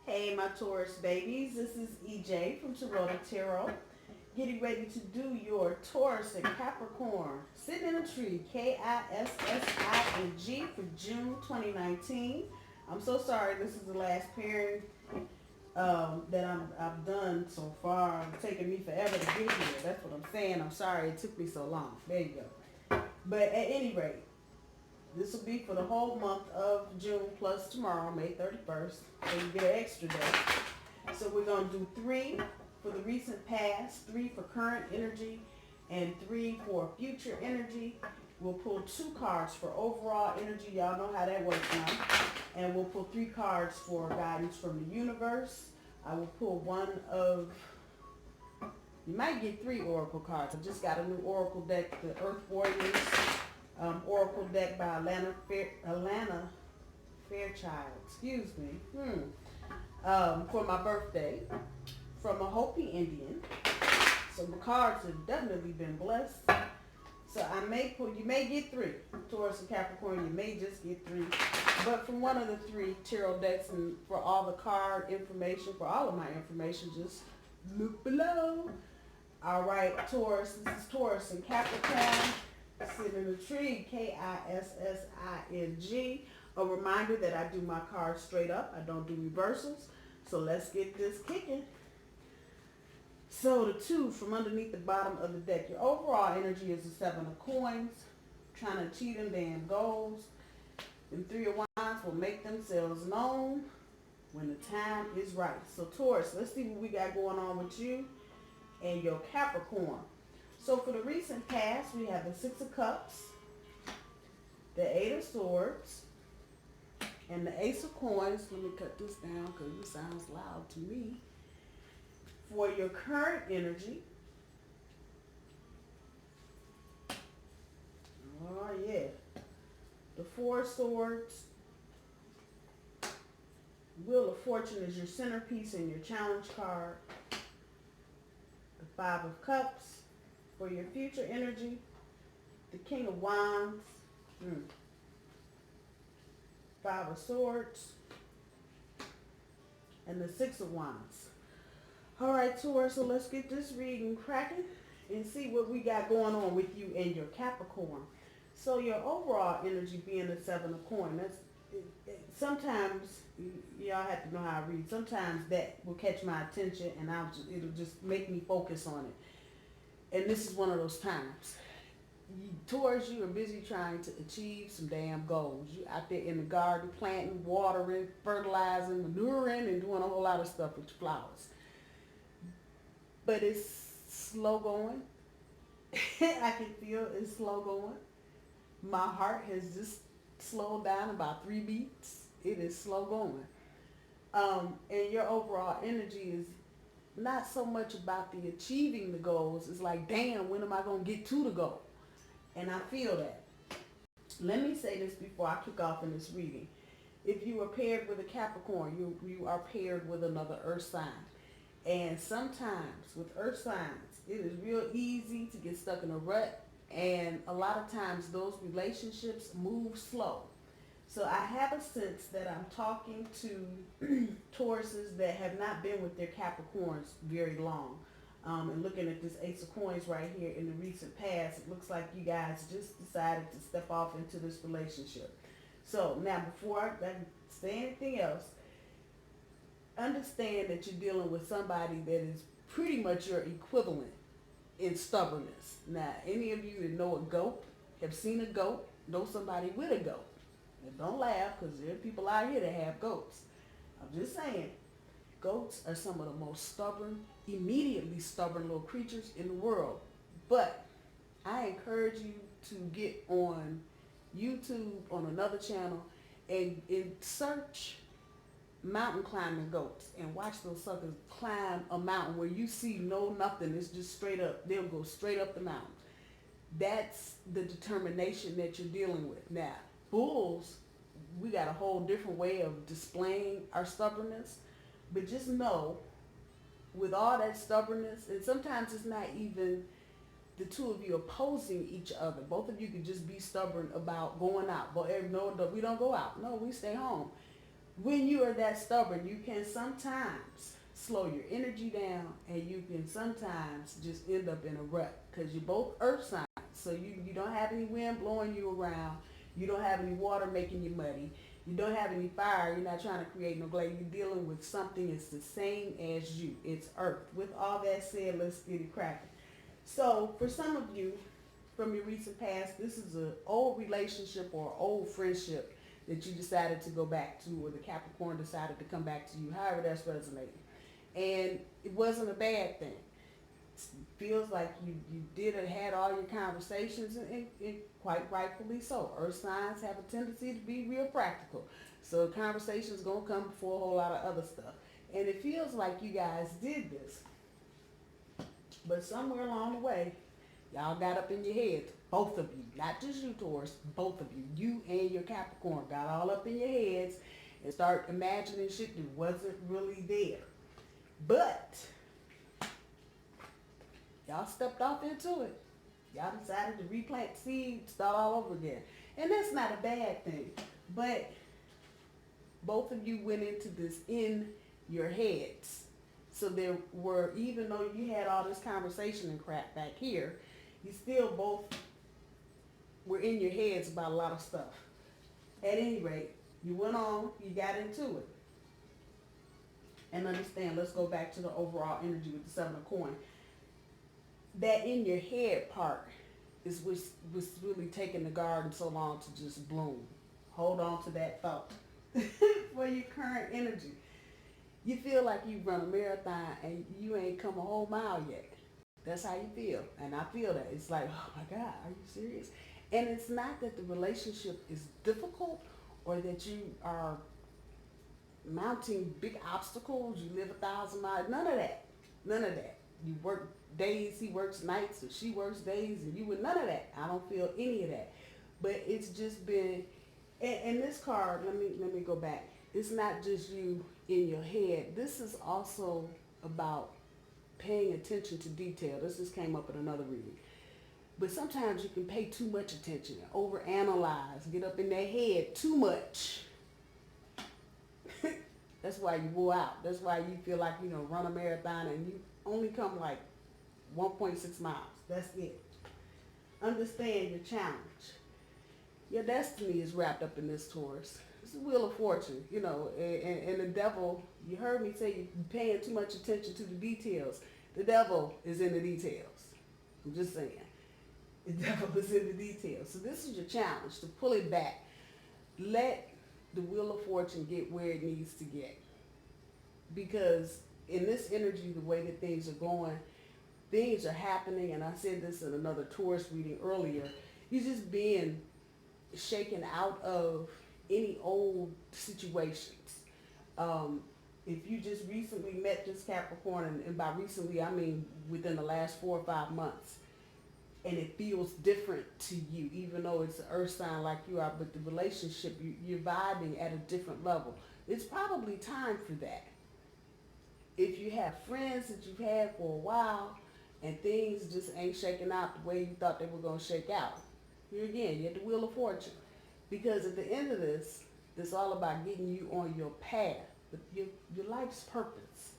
Hey, my Taurus babies. This is EJ from Taurota Tarot. Getting ready to do your Taurus and Capricorn. Sitting in a tree, Kissing for June 2019. I'm so sorry this is the last pairing that I've done so far. It's taken me forever to get here. That's what I'm saying. I'm sorry it took me so long. There you go. But at any rate, this will be for the whole month of June plus tomorrow, May 31st. So you get an extra day. So we're going to do 3 for the recent past, 3 for current energy, and 3 for future energy. We'll pull 2 cards for overall energy. Y'all know how that works now. And we'll pull 3 cards for guidance from the universe. I will pull one of, you might get 3 oracle cards. I just got a new oracle deck, the Earth Warriors oracle deck by Alana Fairchild. Excuse me. For my birthday from a Hopi Indian. So the cards have definitely been blessed. So you may get 3. Taurus and Capricorn, you may just get 3. But from one of the 3 tarot decks, and for all the card information, for all of my information, just look below. All right, Taurus, this is Taurus and Capricorn. Sitting in a tree, Kissing. A reminder that I do my cards straight up. I don't do reversals. So let's get this kicking. So the 2 from underneath the bottom of the deck. Your overall energy is the 7 of coins. Trying to achieve them damn goals. And 3 of wands will make themselves known when the time is right. So Taurus, let's see what we got going on with you and your Capricorn. So for the recent past, we have the 6 of Cups, the 8 of Swords, and the Ace of Coins. Let me cut this down because it sounds loud to me. For your current energy, oh yeah, the 4 of Swords, Wheel of Fortune is your centerpiece and your challenge card. The 5 of Cups. For your future energy, the King of Wands, 5 of Swords, and the 6 of Wands. All right, Taurus, so let's get this reading cracking and see what we got going on with you and your Capricorn. So your overall energy being the 7 of coin, sometimes y'all have to know how I read. Sometimes that will catch my attention and it'll just make me focus on it. And this is one of those times. Taurus, you are busy trying to achieve some damn goals. You out there in the garden planting, watering, fertilizing, manuring, and doing a whole lot of stuff with your flowers. But it's slow going. I can feel it's slow going. My heart has just slowed down about 3 beats. It is slow going. And your overall energy is not so much about the achieving the goals. It's like, damn, when am I going to get to the goal? And I feel that. Let me say this before I kick off in this reading. If you are paired with a Capricorn, you are paired with another earth sign. And sometimes with earth signs, it is real easy to get stuck in a rut. And a lot of times those relationships move slow. So I have a sense that I'm talking to Tauruses that have not been with their Capricorns very long. And looking at this Ace of Coins right here in the recent past, it looks like you guys just decided to step off into this relationship. So now before I say anything else, understand that you're dealing with somebody that is pretty much your equivalent in stubbornness. Now, any of you that know a goat, have seen a goat, know somebody with a goat. And don't laugh, because there are people out here that have goats. I'm just saying, goats are some of the most stubborn, immediately stubborn little creatures in the world. But I encourage you to get on YouTube, on another channel, and search mountain climbing goats and watch those suckers climb a mountain where you see no nothing. It's just straight up. They'll go straight up the mountain. That's the determination that you're dealing with. Now, bulls, we got a whole different way of displaying our stubbornness. But just know, with all that stubbornness, and sometimes it's not even the two of you opposing each other. Both of you could just be stubborn about going out. But no, we don't go out. No, we stay home. when you are that stubborn, you can sometimes slow your energy down, and you can sometimes just end up in a rut because you're both earth signs. So you don't have any wind blowing you around. You don't have any water making you muddy. You don't have any fire. You're not trying to create no glade. You're dealing with something that's the same as you. It's earth. With all that said, let's get it cracking. So for some of you from your recent past, this is an old relationship or old friendship that you decided to go back to, or the Capricorn decided to come back to you, however that's resonating. And it wasn't a bad thing. It feels like you did and had all your conversations, and quite rightfully so. Earth signs have a tendency to be real practical. So conversations going to come before a whole lot of other stuff. And it feels like you guys did this. But somewhere along the way, y'all got up in your heads, both of you, not just you, Taurus, both of you. You and your Capricorn got all up in your heads and start imagining shit that wasn't really there. But y'all stepped off into it. Y'all decided to replant seeds, start all over again. And that's not a bad thing. But both of you went into this in your heads. So there were, even though you had all this conversation and crap back here, you still both were in your heads about a lot of stuff. At any rate, you went on, you got into it. And understand, let's go back to the overall energy with the Seven of Coins. That in your head part is what's really taking the garden so long to just bloom. Hold on to that thought for your current energy. You feel like you run a marathon and you ain't come a whole mile yet. That's how you feel. And I feel that. It's like, oh my God, are you serious? And it's not that the relationship is difficult or that you are mounting big obstacles. You live 1,000 miles. None of that. None of that. You work days, he works nights, or she works days, and you with none of that. I don't feel any of that. But it's just been, and this card, let me go back. It's not just you in your head. This is also about paying attention to detail. This just came up in another reading. But sometimes you can pay too much attention, overanalyze, get up in their head too much. That's why you wore out. That's why you feel like, run a marathon and you only come like 1.6 miles. That's it. Understand your challenge. Your destiny is wrapped up in this, Taurus. It's the Wheel of Fortune, and the devil, you heard me say you're paying too much attention to the details. The devil is in the details. I'm just saying. The devil is in the details. So this is your challenge, to pull it back. Let the Wheel of Fortune get where it needs to get. Because in this energy, the way that things are going, things are happening, and I said this in another Taurus reading earlier, you're just being shaken out of any old situations. If you just recently met this Capricorn, and by recently I mean within the last 4 or 5 months, and it feels different to you, even though it's an earth sign like you are, but the relationship, you're vibing at a different level. It's probably time for that. If you have friends that you've had for a while and things just ain't shaking out the way you thought they were going to shake out, here again, you're at the Wheel of Fortune. Because at the end of this, it's all about getting you on your path, your life's purpose.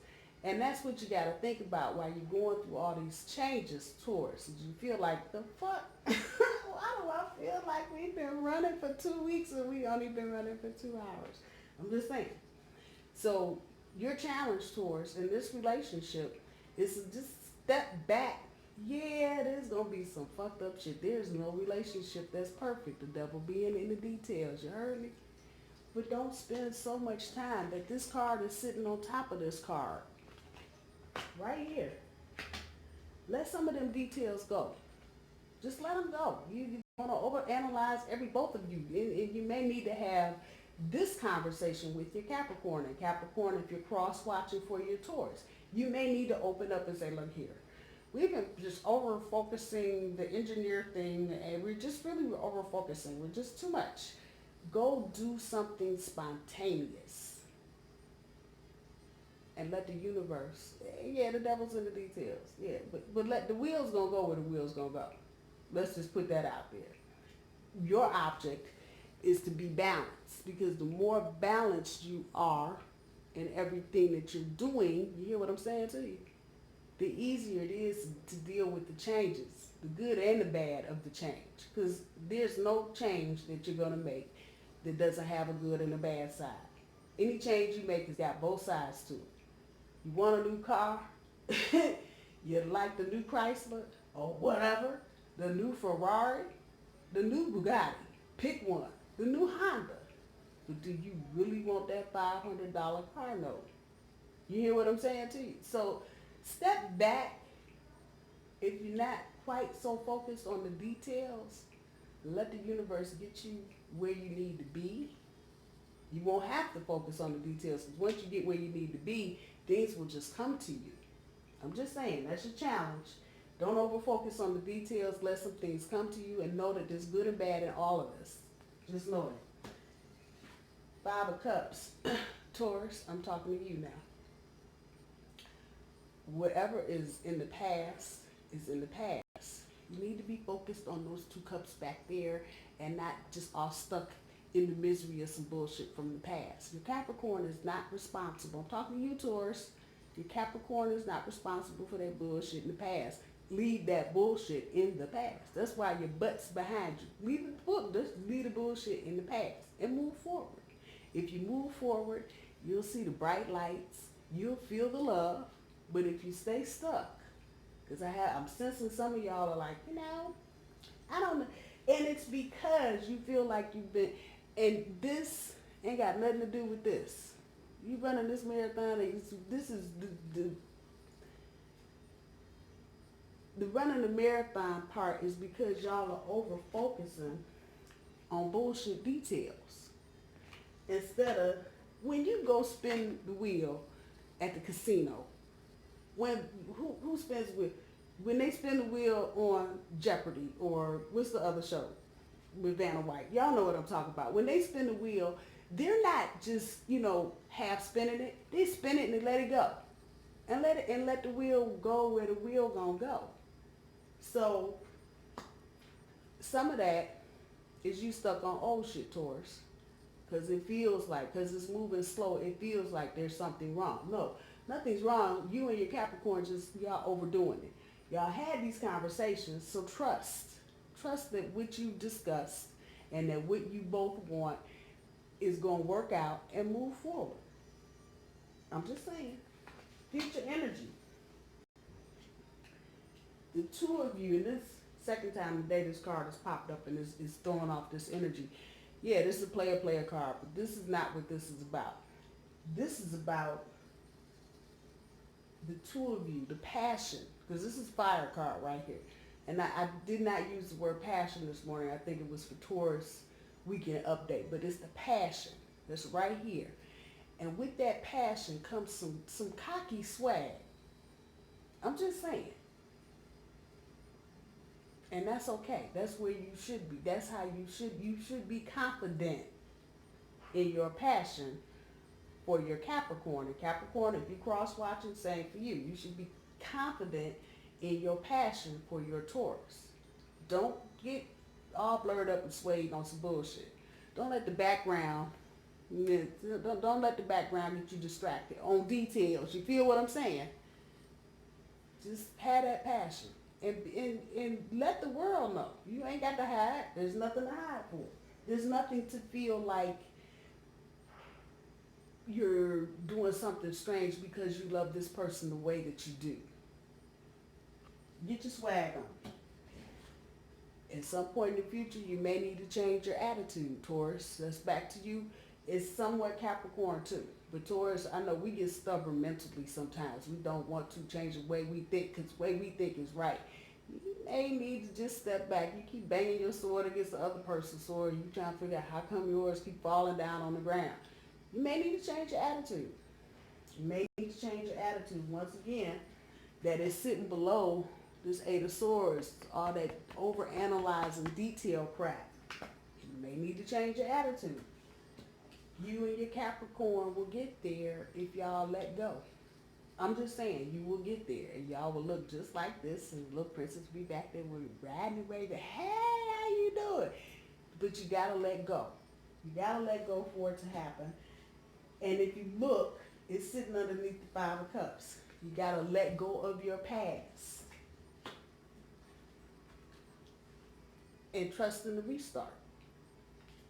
And that's what you got to think about while you're going through all these changes, Taurus. You feel like, the fuck? Why do I feel like we've been running for 2 weeks and we only been running for 2 hours? I'm just saying. So your challenge, Taurus, in this relationship is to just step back. Yeah, there's going to be some fucked up shit. There's no relationship that's perfect. The devil being in the details. You heard me? But don't spend so much time that this card is sitting on top of this card. Right here. Let some of them details go. Just let them go. You want to overanalyze both of you. And you may need to have this conversation with your Capricorn. And Capricorn, if you're cross-watching for your Taurus, you may need to open up and say, look here. We've been just over-focusing the engineer thing, and we're just really over-focusing. We're just too much. Go do something spontaneous. And let the universe, the devil's in the details. Yeah, but let the wheels gonna go where the wheels gonna go. Let's just put that out there. Your object is to be balanced, because the more balanced you are in everything that you're doing, you hear what I'm saying to you, the easier it is to deal with the changes, the good and the bad of the change. Because there's no change that you're going to make that doesn't have a good and a bad side. Any change you make has got both sides to it. You want a new car? You like the new Chrysler or whatever, the new Ferrari, the new Bugatti, pick one, the new Honda. But do you really want that $500 car note? You hear what I'm saying to you? So step back. If you're not quite so focused on the details, let the universe get you where you need to be. You won't have to focus on the details, because once you get where you need to be, things will just come to you. I'm just saying, that's your challenge. Don't over-focus on the details. Let some things come to you, and know that there's good and bad in all of us. Just know it. 5 of Cups. Taurus, I'm talking to you now. Whatever is in the past is in the past. You need to be focused on those 2 cups back there and not just all stuck in the misery of some bullshit from the past. Your Capricorn is not responsible. I'm talking to you, Taurus. Your Capricorn is not responsible for that bullshit in the past. Leave that bullshit in the past. That's why your butt's behind you. Leave the bullshit in the past and move forward. If you move forward, you'll see the bright lights. You'll feel the love. But if you stay stuck, because I'm sensing some of y'all are like, I don't know. And it's because you feel like you've been, and this ain't got nothing to do with this. You running this marathon, and this is the running the marathon part is because y'all are over focusing on bullshit details. Instead of, when you go spin the wheel at the casino, who spins with, when they spin the wheel on Jeopardy, or what's the other show with Vanna White? Y'all know what I'm talking about. When they spin the wheel, they're not just, half spinning it. They spin it and they let it go. And let the wheel go where the wheel gonna go. So some of that is you stuck on old shit, Taurus. Because it feels like, because it's moving slow, it feels like there's something wrong. No, nothing's wrong. You and your Capricorn, y'all overdoing it. Y'all had these conversations, so trust that what you discussed and that what you both want is going to work out and move forward. I'm just saying. Future energy. The 2 of you, and this second time today this card has popped up and is throwing off this energy. Yeah, this is a player card, but this is not what this is about. This is about the 2 of you, the passion, because this is fire card right here. And I did not use the word passion this morning. I think it was for Taurus weekend update, but it's the passion that's right here. And with that passion comes some cocky swag. I'm just saying. And that's okay. That's where you should be. That's how you should be confident in your passion for your Capricorn. And Capricorn, if you cross-watching, same for you. You should be confident in your passion for your Taurus. Don't get all blurred up and swayed on some bullshit. Don't let the background get you distracted on details. You feel what I'm saying? Just have that passion. And let the world know. You ain't got to hide. There's nothing to hide for. There's nothing to feel like you're doing something strange because you love this person the way that you do. Get your swag on. At some point in the future, you may need to change your attitude, Taurus. That's back to you. It's somewhat Capricorn too. But Taurus, I know we get stubborn mentally sometimes. We don't want to change the way we think, because the way we think is right. You may need to just step back. You keep banging your sword against the other person's sword. You trying to figure out how come yours keep falling down on the ground. You may need to change your attitude. You may need to change your attitude once again. That is sitting below this 8 of Swords, all that over-analyzing detail crap. You may need to change your attitude. You and your Capricorn will get there if y'all let go. I'm just saying, you will get there. And y'all will look just like this, and little princess will be back there with riding away. Hey, how you doing? But you got to let go. You gotta let go for it to happen. And if you look, it's sitting underneath the Five of Cups. You gotta let go of your past and trust in the restart.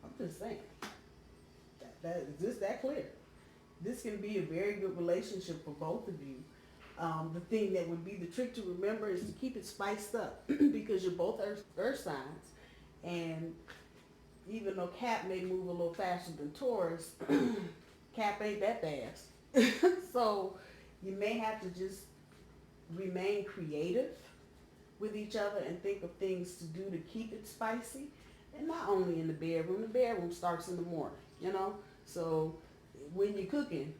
I'm just saying. Is this that clear? This can be a very good relationship for both of you. The thing that would be the trick to remember is to keep it spiced up because you're both earth signs. And even though Cap may move a little faster than Taurus, Cap ain't that fast. So you may have to just remain creative with each other and think of things to do to keep it spicy. And not only in the bedroom starts in the morning, you know? So when you're cooking,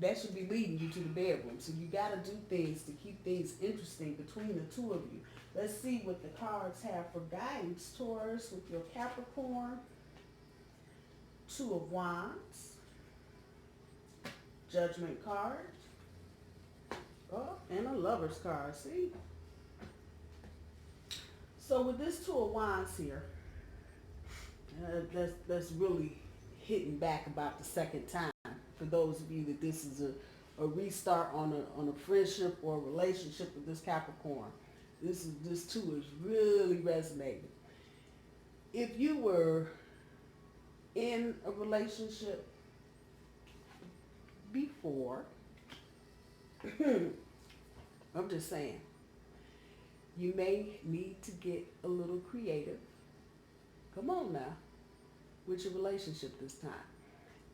that should be leading you to the bedroom. So you got to do things to keep things interesting between the two of you. Let's see what the cards have for guidance, Taurus, with your Capricorn. Two of Wands. Judgment card. Oh, and a Lover's card, see? So with this Two of Wands here, that's really hitting back about the second time. For those of you that this is a restart on a friendship or a relationship with this Capricorn. This two is really resonating. If you were in a relationship before, I'm just saying, you may need to get a little creative. Come on now, with your relationship this time.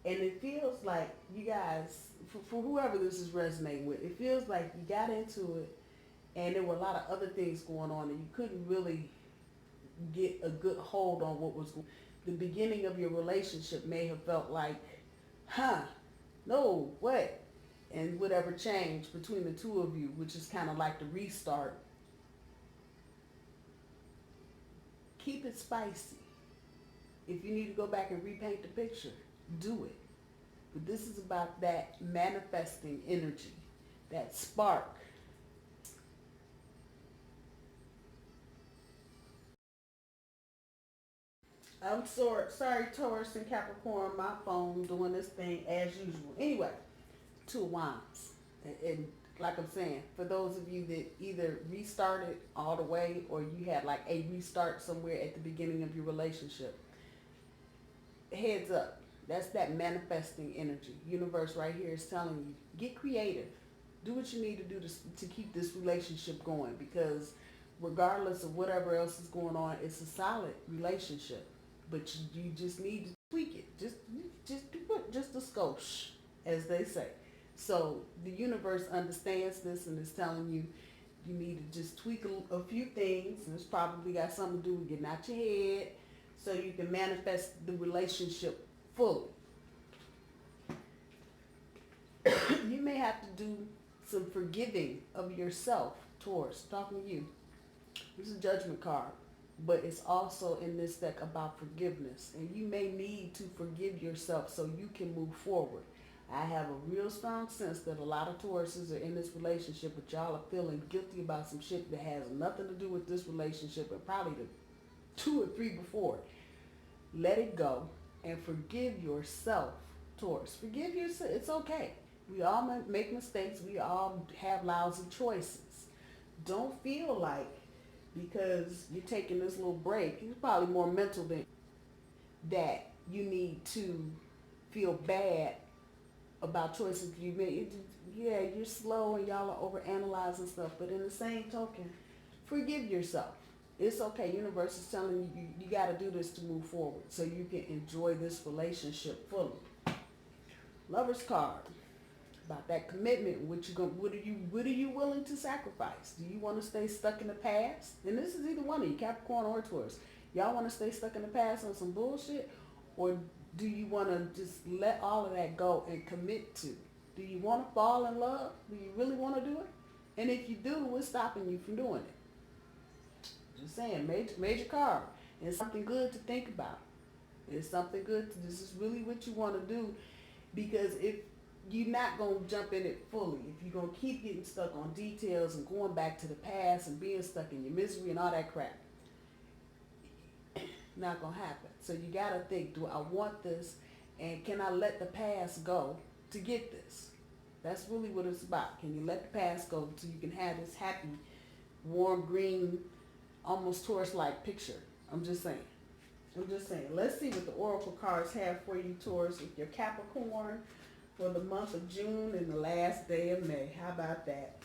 And it feels like you guys, for whoever this is resonating with, it feels like you got into it and there were a lot of other things going on and you couldn't really get a good hold on what was going on. The beginning of your relationship may have felt like, no, what? And whatever changed between the two of you, which is kind of like the restart. Keep it spicy. If you need to go back and repaint the picture, do it. But this is about that manifesting energy, that spark. I'm sorry, Taurus and Capricorn, my phone doing this thing as usual. Anyway, Two of Wands. And like I'm saying, for those of you that either restarted all the way or you had like a restart somewhere at the beginning of your relationship, heads up. That's that manifesting energy. Universe right here is telling you, get creative. Do what you need to do to keep this relationship going, because regardless of whatever else is going on, it's a solid relationship. But you just need to tweak it. Just a skosh, as they say. So the universe understands this and is telling you you need to just tweak a few things. And it's probably got something to do with getting out your head so you can manifest the relationship fully. You may have to do some forgiving of yourself, Taurus. Talking to you. This is a judgment card, but it's also in this deck about forgiveness. And you may need to forgive yourself so you can move forward. I have a real strong sense that a lot of Tauruses are in this relationship, but y'all are feeling guilty about some shit that has nothing to do with this relationship and probably the 2 or 3 before it. Let it go and forgive yourself, Taurus. Forgive yourself. It's okay. We all make mistakes. We all have lousy choices. Don't feel like because you're taking this little break, it's probably more mental than that you need to feel bad about choices you made. Yeah, you're slow and y'all are overanalyzing stuff, but in the same token, forgive yourself. It's okay. Universe is telling you got to do this to move forward so you can enjoy this relationship fully. Lover's card. About that commitment. What are you willing to sacrifice? Do you want to stay stuck in the past? And this is either one of you, Capricorn or Taurus. Y'all want to stay stuck in the past on some bullshit? Or do you want to just let all of that go and commit to? Do you want to fall in love? Do you really want to do it? And if you do, what's stopping you from doing it? Just saying, major card. And it's something good to think about. It's something good. This is really what you want to do, because if you're not going to jump in it fully, if you're going to keep getting stuck on details and going back to the past and being stuck in your misery and all that crap, Not gonna happen. So you gotta think, do I want this, and can I let the past go to get this? That's really what it's about. Can you let the past go so you can have this happy, warm green, almost Taurus-like picture? I'm just saying. I'm just saying. Let's see what the Oracle cards have for you, Taurus, with your Capricorn for the month of June and the last day of May. How about that?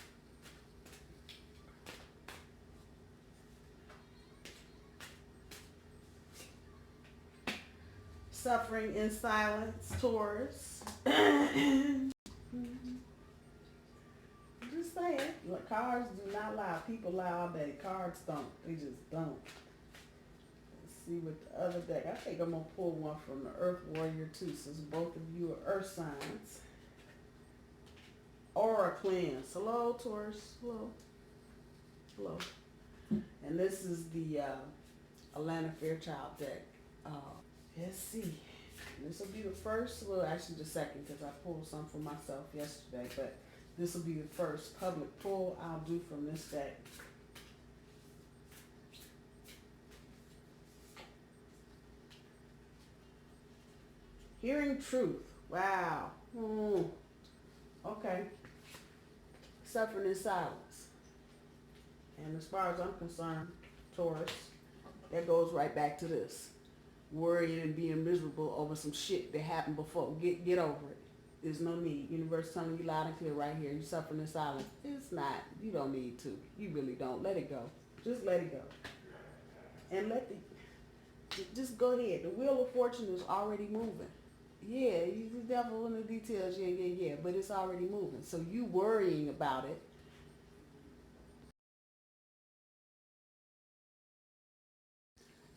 Suffering in silence, Taurus. Just saying. Look, cards do not lie. People lie all day. Cards don't. They just don't. Let's see what the other deck. I think I'm going to pull one from the Earth Warrior too, since both of you are Earth signs. Aura cleanse. Hello, Taurus. Hello. Hello. And this is the Alana Fairchild deck. Let's see. This will be the first, well, actually the second, because I pulled some for myself yesterday, but this will be the first public pull I'll do from this deck. Hearing truth. Wow. Okay. Suffering in silence. And as far as I'm concerned, Taurus, that goes right back to this. Worrying and being miserable over some shit that happened before. Get over it. There's no need. Universe telling you loud and clear right here. You're suffering in silence. It's not. You don't need to. You really don't. Let it go. Just let it go. And just go ahead. The wheel of fortune is already moving. Yeah, you the devil in the details. Yeah. But it's already moving. So you worrying about it.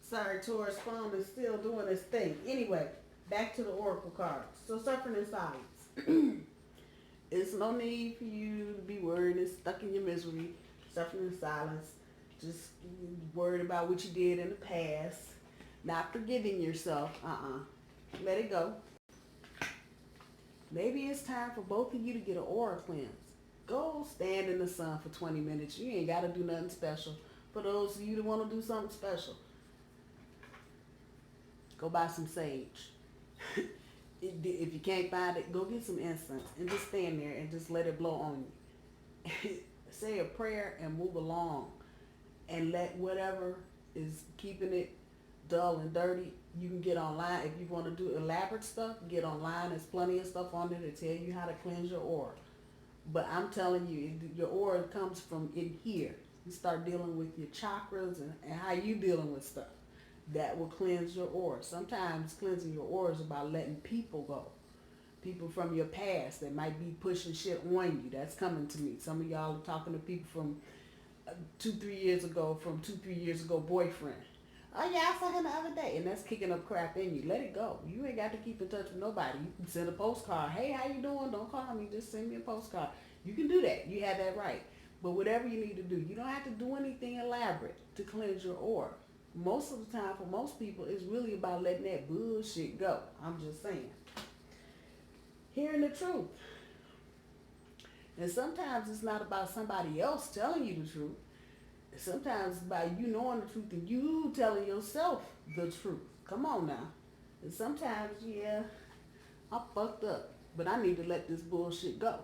Sorry, Taurus phone is still doing its thing. Anyway, back to the Oracle cards. So suffering in silence. It's no need for you to be worried and stuck in your misery. Suffering in silence. Just worried about what you did in the past. Not forgiving yourself. Let it go. Maybe it's time for both of you to get an aura cleanse. Go stand in the sun for 20 minutes. You ain't got to do nothing special. For those of you that want to do something special, go buy some sage. If you can't find it, go get some incense and just stand there and just let it blow on you. Say a prayer and move along, and let whatever is keeping it dull and dirty, you can get online. If you want to do elaborate stuff, get online. There's plenty of stuff on there to tell you how to cleanse your aura. But I'm telling you, your aura comes from in here. You start dealing with your chakras and how you dealing with stuff. That will cleanse your aura. Sometimes cleansing your aura is about letting people go. People from your past that might be pushing shit on you. That's coming to me. Some of y'all are talking to people from 2-3 years ago, boyfriend. Oh yeah, I saw him the other day. And that's kicking up crap in you. Let it go. You ain't got to keep in touch with nobody. You can send a postcard. Hey, how you doing? Don't call me. Just send me a postcard. You can do that. You have that right. But whatever you need to do, you don't have to do anything elaborate to cleanse your aura. Most of the time, for most people, it's really about letting that bullshit go. I'm just saying. Hearing the truth. And sometimes it's not about somebody else telling you the truth. Sometimes it's about you knowing the truth and you telling yourself the truth. Come on now. And sometimes, yeah, I'm fucked up, but I need to let this bullshit go.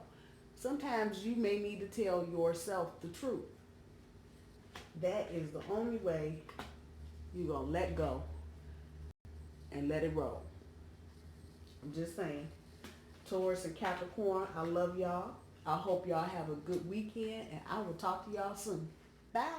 Sometimes you may need to tell yourself the truth. That is the only way you're going to let go and let it roll. I'm just saying. Taurus and Capricorn, I love y'all. I hope y'all have a good weekend, and I will talk to y'all soon. Bye.